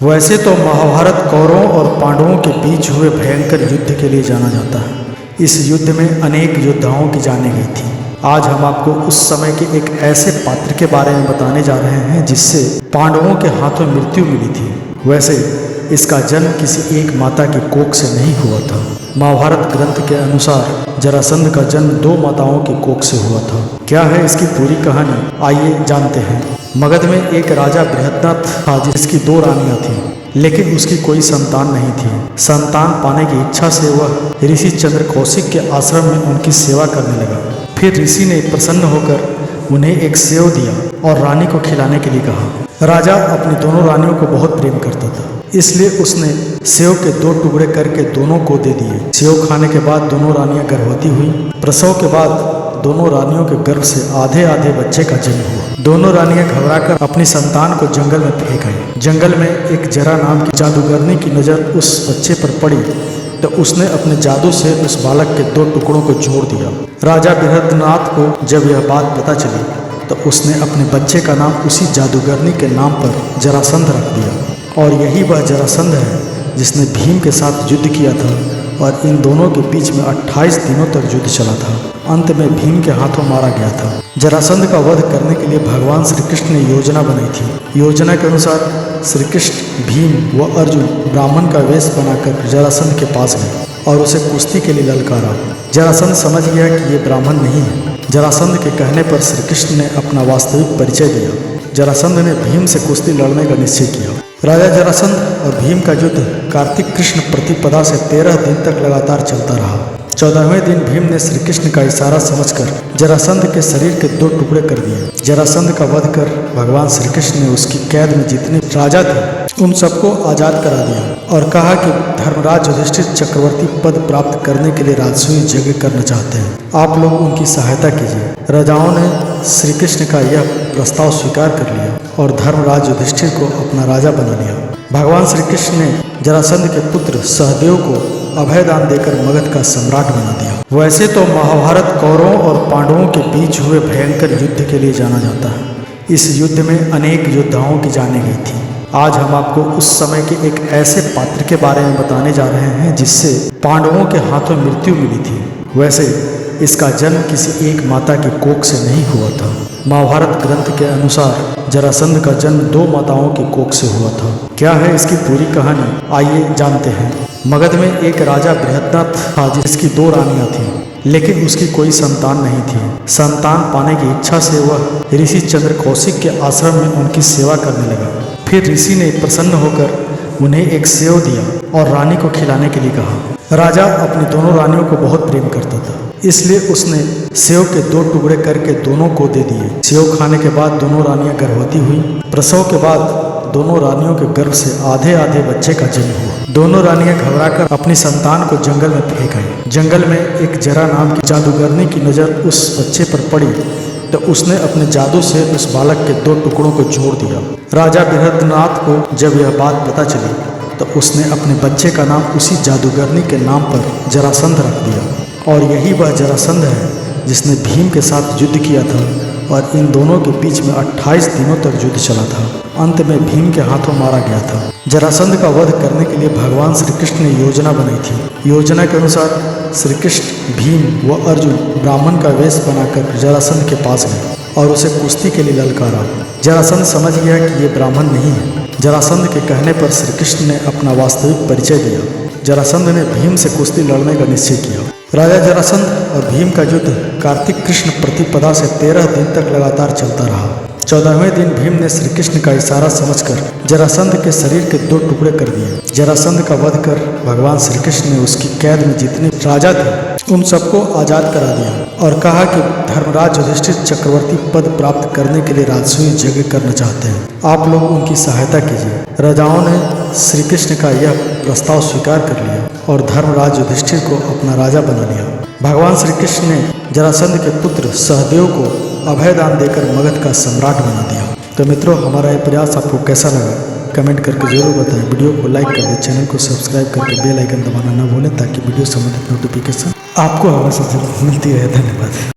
वैसे तो महाभारत कौरवों और पांडवों के बीच हुए भयंकर युद्ध के लिए जाना जाता है। इस युद्ध में अनेक योद्धाओं की जानें गई थी। आज हम आपको उस समय के एक ऐसे पात्र के बारे में बताने जा रहे हैं जिससे पांडवों के हाथों मृत्यु मिली थी। वैसे इसका जन्म किसी एक माता की कोख से नहीं हुआ था। महाभारत ग्रंथ के अनुसार जरासंध का जन्म 2 माताओं की कोख से हुआ था। क्या है इसकी पूरी कहानी, आइए जानते हैं। मगध में एक राजा बृहद्रथ था जिसकी 2 रानियां थीं, लेकिन उसकी कोई संतान नहीं थी। संतान पाने की इच्छा से वह ऋषि चंद्र कौशिक के आश्रम में उनकी सेवा करने लगा। फिर ऋषि ने प्रसन्न होकर उन्हें एक सेव दिया और रानी को खिलाने के लिए कहा। राजा अपनी दोनों रानियों को बहुत प्रेम करता था, इसलिए उसने सेव के 2 टुकड़े करके दोनों को दे दिए। सेव खाने के बाद दोनों रानियां गर्भवती हुई। प्रसव के बाद दोनों रानियों के गर्भ से आधे आधे बच्चे का जन्म हुआ। दोनों रानियां घबराकर अपनी संतान को जंगल में फेंक आई। जंगल में एक जरा नाम की जादूगरनी की नजर उस बच्चे पर पड़ी तो उसने अपने जादू से उस बालक के 2 टुकड़ों को जोड़ दिया। राजा बृहद्रथ को जब यह बात पता चली तो उसने अपने बच्चे का नाम उसी जादूगरनी के नाम पर जरासंध रख दिया। और यही वह जरासंध है जिसने भीम के साथ युद्ध किया था और इन दोनों के बीच में 28 दिनों तक युद्ध चला था। अंत में भीम के हाथों मारा गया था। जरासंध का वध करने के लिए भगवान श्री कृष्ण ने योजना बनाई थी। योजना के अनुसार श्री कृष्ण, भीम व अर्जुन ब्राह्मण का वेश बनाकर जरासंध के पास गए और उसे कुश्ती के लिए ललकारा। जरासंध समझ गया कि ये ब्राह्मण नहीं है। जरासंध के कहने पर श्री कृष्ण ने अपना वास्तविक परिचय दिया। जरासंध ने भीम से कुश्ती लड़ने का निश्चय किया। राजा जरासंध और भीम का युद्ध कार्तिक कृष्ण प्रतिपदा से 13 दिन तक लगातार चलता रहा। 14वें दिन भीम ने श्री कृष्ण का इशारा समझकर जरासंध के शरीर के 2 टुकड़े कर दिए। जरासंध का वध कर भगवान श्री कृष्ण ने उसकी कैद में जितने राजा थे उन सबको आजाद करा दिया और कहा कि धर्मराज युधिष्ठिर चक्रवर्ती पद प्राप्त करने के लिए राजसूय यज्ञ करना चाहते हैं, आप लोग उनकी सहायता कीजिए। राजाओं ने श्री कृष्ण का यह प्रस्ताव स्वीकार कर लिया और धर्मराज युधिष्ठिर को अपना राजा बना लिया। भगवान श्री कृष्ण ने जरासंध के पुत्र सहदेव को अभयदान देकर मगध का सम्राट बना दिया। वैसे तो महाभारत कौरवों और पांडवों के बीच हुए भयंकर युद्ध के लिए जाना जाता है। इस युद्ध में अनेक योद्धाओं की जानें गई थी। आज हम आपको उस समय के एक ऐसे पात्र के बारे में बताने जा रहे हैं जिससे पांडवों के हाथों मृत्यु मिली थी। वैसे इसका जन्म किसी एक माता की कोख से नहीं हुआ था। महाभारत ग्रंथ के अनुसार जरासंध का जन्म 2 माताओं की कोख से हुआ था। क्या है इसकी पूरी कहानी, आइए जानते हैं। मगध में एक राजा बृहद्रथ था जिसकी 2 रानियां थीं, लेकिन उसकी कोई संतान नहीं थी। संतान पाने की इच्छा से वह ऋषि चंद्र कौशिक के आश्रम में उनकी सेवा करने लगा। फिर ऋषि ने प्रसन्न होकर उन्हें एक सेव दिया और रानी को खिलाने के लिए कहा। राजा अपनी दोनों रानियों को बहुत प्रेम करता था, इसलिए उसने सेव के 2 टुकड़े करके दोनों को दे दिए। सेव खाने के बाद दोनों रानियां गर्भवती हुई। प्रसव के बाद दोनों रानियों के गर्भ से आधे आधे बच्चे का जन्म हुआ। दोनों रानियां घबराकर अपनी संतान को जंगल में फेंक आई। जंगल में एक जरा नाम की जादूगरनी की नजर उस बच्चे पर पड़ी तो उसने अपने जादू से उस बालक के 2 टुकड़ों को जोड़ दिया। राजा बृहद्रथ को जब यह बात पता चली तो उसने अपने बच्चे का नाम उसी जादूगरनी के नाम पर जरासंध रख दिया। और यही वह जरासंध है जिसने भीम के साथ युद्ध किया था और इन दोनों के बीच में 28 दिनों तक युद्ध चला था। अंत में भीम के हाथों मारा गया था। जरासंध का वध करने के लिए भगवान श्री कृष्ण ने योजना बनाई थी। योजना के अनुसार श्री कृष्ण, भीम व अर्जुन ब्राह्मण का वेश बनाकर जरासंध के पास गए और उसे कुश्ती के लिए ललकारा। जरासंध समझ गया कि ये ब्राह्मण नहीं है। जरासंध के कहने पर श्री कृष्ण ने अपना वास्तविक परिचय दिया। जरासंध ने भीम से कुश्ती लड़ने का निश्चय किया। राजा जरासंध और भीम का युद्ध कार्तिक कृष्ण प्रतिपदा से 13 दिन तक लगातार चलता रहा। 14वें दिन भीम ने श्री कृष्ण का इशारा समझकर जरासंध के शरीर के 2 टुकड़े कर दिए। जरासंध का वध कर भगवान श्री कृष्ण ने उसकी कैद में जितने राजा थे उन सबको आजाद करा दिया और कहा कि धर्मराज युधिष्ठिर चक्रवर्ती पद प्राप्त करने के लिए राजसूय यज्ञ करना चाहते हैं, आप लोग उनकी सहायता कीजिए। राजाओं ने श्री कृष्ण का यह प्रस्ताव स्वीकार कर लिया और धर्मराज युधिष्ठिर को अपना राजा बना लिया। भगवान श्री कृष्ण ने जरासंध के पुत्र सहदेव को अभयदान देकर मगध का सम्राट बना दिया। तो मित्रों, हमारा यह प्रयास आपको कैसा लगा कमेंट करके जरूर बताएं। वीडियो को लाइक कर दें, चैनल को सब्सक्राइब करके बेल आइकन दबाना ना भूलें ताकि वीडियो संबंधित नोटिफिकेशन आपको हमेशा मिलती रहे। धन्यवाद।